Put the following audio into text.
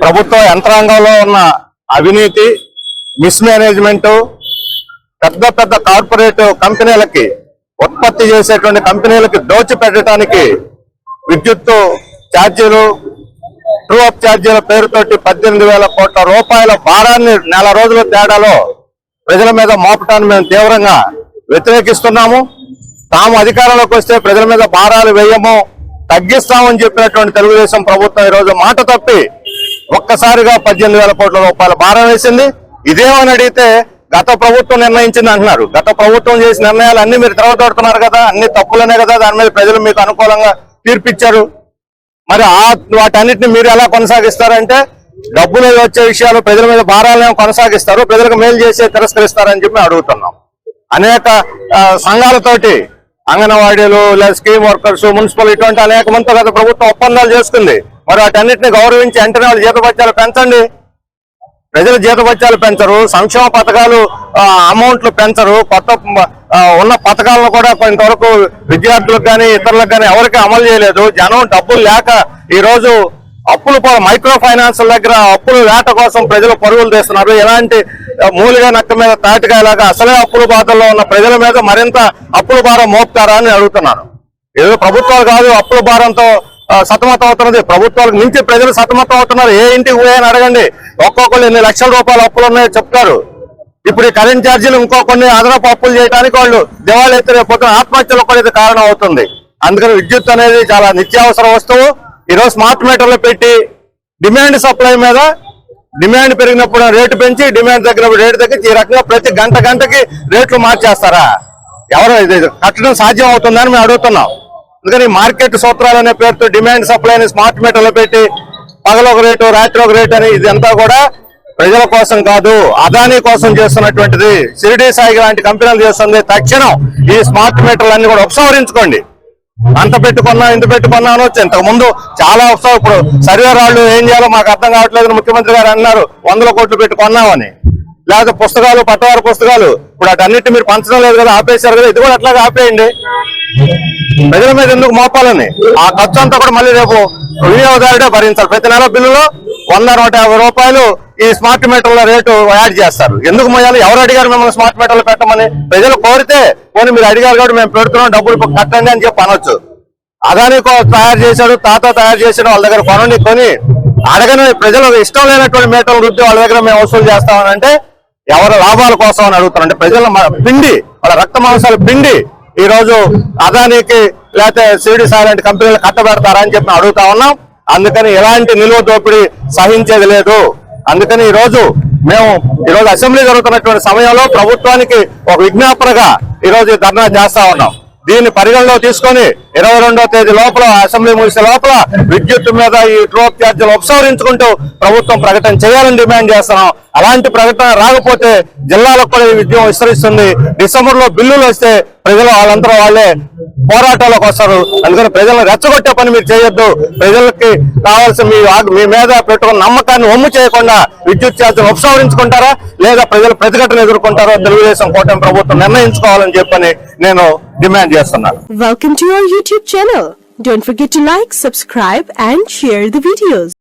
ప్రభుత్వ యంత్రాంగంలో ఉన్న అవినీతి, మిస్మేనేజ్మెంట్, పెద్ద పెద్ద కార్పొరేట్ కంపెనీలకి, ఉత్పత్తి చేసేటువంటి కంపెనీలకి దోచిపెట్టడానికి విద్యుత్ ఛార్జీలు, ట్రూ అప్ ఛార్జీల పేరుతోటి 18,000 కోట్ల రూపాయల భారాన్ని నెల రోజుల తేడాలో ప్రజల మీద మోపటాన్ని మేము తీవ్రంగా వ్యతిరేకిస్తున్నాము. తాము అధికారంలోకి వస్తే ప్రజల మీద భారాలు వేయము, తగ్గిస్తామని చెప్పినటువంటి తెలుగుదేశం ప్రభుత్వం ఈరోజు మాట తప్పి ఒక్కసారిగా 18,000 కోట్ల రూపాయల భారం వేసింది. ఇదేమని అడిగితే గత ప్రభుత్వం నిర్ణయించింది అంటున్నారు. గత ప్రభుత్వం చేసిన నిర్ణయాలు అన్ని మీరు తిరగదొడుతున్నారు కదా, అన్ని తప్పులనే కదా, దాని మీద ప్రజలు మీకు అనుకూలంగా తీర్పిచ్చారు. మరి వాటన్నిటిని మీరు ఎలా కొనసాగిస్తారంటే డబ్బులు వచ్చే విషయాలు ప్రజల మీద భారాలను కొనసాగిస్తారు, ప్రజలకు మేలు చేసే తిరస్కరిస్తారని చెప్పి అడుగుతున్నాం. అనేక సంఘాలతోటి అంగన్వాడీలు లేదా స్కీమ్ వర్కర్స్, మున్సిపల్ ఇటువంటి అనేక మందితో గత ప్రభుత్వం ఒప్పందాలు చేసుకుంది. మరి వాటన్నిటిని గౌరవించి వెంటనే వాళ్ళ జీతభత్యాలు పెంచండి. ప్రజల జీతభత్యాలు పెంచరు, సంక్షేమ పథకాలు అమౌంట్లు పెంచరు, కొత్త ఉన్న పథకాలను కూడా కొంతవరకు విద్యార్థులకు కానీ ఇతరులకు కానీ ఎవరికి అమలు చేయలేదు. జనం డబ్బులు లేక ఈరోజు అప్పులు మైక్రో ఫైనాన్స్ దగ్గర అప్పులు వేట కోసం ప్రజలు పరుగులు తీస్తున్నారు. ఎలాంటి మూలిగా నక్క మీద తాటికాయలాగా అసలే అప్పుల బాధల్లో ఉన్న ప్రజల మీద మరింత అప్పుల భారం మోపుతారా అని అడుగుతున్నాను. ఏదో ప్రభుత్వాలు కాదు అప్పుల భారంతో సతమతం అవుతున్నది, ప్రభుత్వాలకు మించి ప్రజలు సతమతం అవుతున్నారు. ఏ ఇంటికి పోయని అడగండి, ఒక్కొక్కరు ఎన్ని లక్షల రూపాయల అప్పులు ఉన్నాయో చెప్తారు. ఇప్పుడు ఈ కరెంట్ ఛార్జీలు ఇంకో కొన్ని అదనపు అప్పులు చేయడానికి వాళ్ళు దివాళీ ఎత్తిపోతే ఆత్మహత్యలు కూడా ఇది కారణం అవుతుంది. అందుకని విద్యుత్ అనేది చాలా నిత్యావసర వస్తువు. ఈరోజు స్మార్ట్ మీటర్లు పెట్టి డిమాండ్ సప్లై మీద డిమాండ్ పెరిగినప్పుడు రేటు పెంచి, డిమాండ్ తగ్గినప్పుడు రేటు తగ్గించి, ఈ రకంగా ప్రతి గంటకి రేట్లు మార్చేస్తారా? ఎవరు ఇది కట్టడం సాధ్యం అవుతుందని మేము అడుగుతున్నాం. అందుకని మార్కెట్ సూత్రాలు అనే పేరుతో డిమాండ్ సప్లై అని స్మార్ట్ మీటర్లు పెట్టి పగలొక రేటు రాత్రి ఒక రేటు అని ఇదంతా కూడా ప్రజల కోసం కాదు, అదానీ కోసం చేస్తున్నటువంటిది. షిరిడి సాయి లాంటి కంపెనీలు చేస్తుంది. తక్షణం ఈ స్మార్ట్ మీటర్లన్నీ కూడా ఉపసంహరించుకోండి. అంత పెట్టుకున్నా ఇంత పెట్టుకున్నా అనొచ్చు. ఇంతకు ముందు చాలా ఉత్సవం, ఇప్పుడు సర్వే రాళ్ళు ఏం చేయాలో మాకు అర్థం కావట్లేదు. ముఖ్యమంత్రి గారు అన్నారు 100 కోట్లు పెట్టుకున్నామని. లేకపోతే పుస్తకాలు, పట్టవారి పుస్తకాలు ఇప్పుడు అటన్నిటి మీరు పంచడం లేదు కదా, ఆపేశారు కదా, ఇది కూడా అట్లాగే ఆపేయండి. ప్రజల మీద ఎందుకు మోపాలని? ఆ ఖర్చు అంతా కూడా మళ్ళీ రేపు వినియోగదారుడే భరించాలి. ప్రతి నెల బిల్లులో 100-150 రూపాయలు ఈ స్మార్ట్ మీటర్ల రేటు యాడ్ చేస్తారు. ఎందుకు మోయాలి? ఎవరు అడిగారు మిమ్మల్ని స్మార్ట్ మీటర్లు పెట్టమని? ప్రజలు కోరితే పోనీ మీరు అడిగారు కాబట్టి మేము పెడుతున్నాం, డబ్బులు కట్టండి అని చెప్పి అనొచ్చు. అదానీ తయారు చేశాడు, తాత తయారు చేశాడు, వాళ్ళ దగ్గర కొని అడగని ప్రజలకు ఇష్టం లేనటువంటి మీటర్లు రుద్ది వాళ్ళ దగ్గర మేము వసూలు చేస్తామని అంటే ఎవరు లాభాల కోసం అని అడుగుతారు. అంటే ప్రజల పిండి, వాళ్ళ రక్త మాంసాలు పిండి ఈ రోజు అదానికి లేకపోతే షిరిడి సాయి లాంటి కంపెనీలు కట్టబెడతారా అని చెప్పి అడుగుతా ఉన్నాం. అందుకని ఎలాంటి నిలువ దోపిడీ సహించేది లేదు. అందుకని ఈరోజు అసెంబ్లీ జరుగుతున్నటువంటి సమయంలో ప్రభుత్వానికి ఒక విజ్ఞాపనగా ఈరోజు ధర్నా చేస్తా ఉన్నాం. దీన్ని పరిగణలో తీసుకొని 22వ తేదీ లోపల అసెంబ్లీ ముగిసే లోపల విద్యుత్ మీద ఈ ట్రూ అప్ ఛార్జీలు ఉపసంహరించుకుంటూ ప్రభుత్వం ప్రకటన చేయాలని డిమాండ్ చేస్తున్నాం. అలాంటి ప్రకటన రాకపోతే జిల్లాలకు కూడా ఈ విద్యం విస్తరిస్తుంది. డిసెంబర్ లో బిల్లులు వస్తే ప్రజలు వాళ్ళే పోరాటాలకు వస్తారు. అందుకని ప్రజలను రెచ్చగొట్టే పని మీరు చేయొద్దు. ప్రజలకి కావాల్సిన మీ మీద పెట్టుకున్న నమ్మకాన్ని ఒమ్ము చేయకుండా విద్యుత్ ఛార్జీలు ఉపసంహరించుకుంటారా లేదా ప్రజలు ప్రతిఘటన ఎదుర్కొంటారో తెలుగుదేశం కూటమి ప్రభుత్వం నిర్ణయించుకోవాలని చెప్పని నేను డిమాండ్ చేస్తున్నాను. Welcome to our YouTube channel. Don't forget to like, subscribe and share the videos.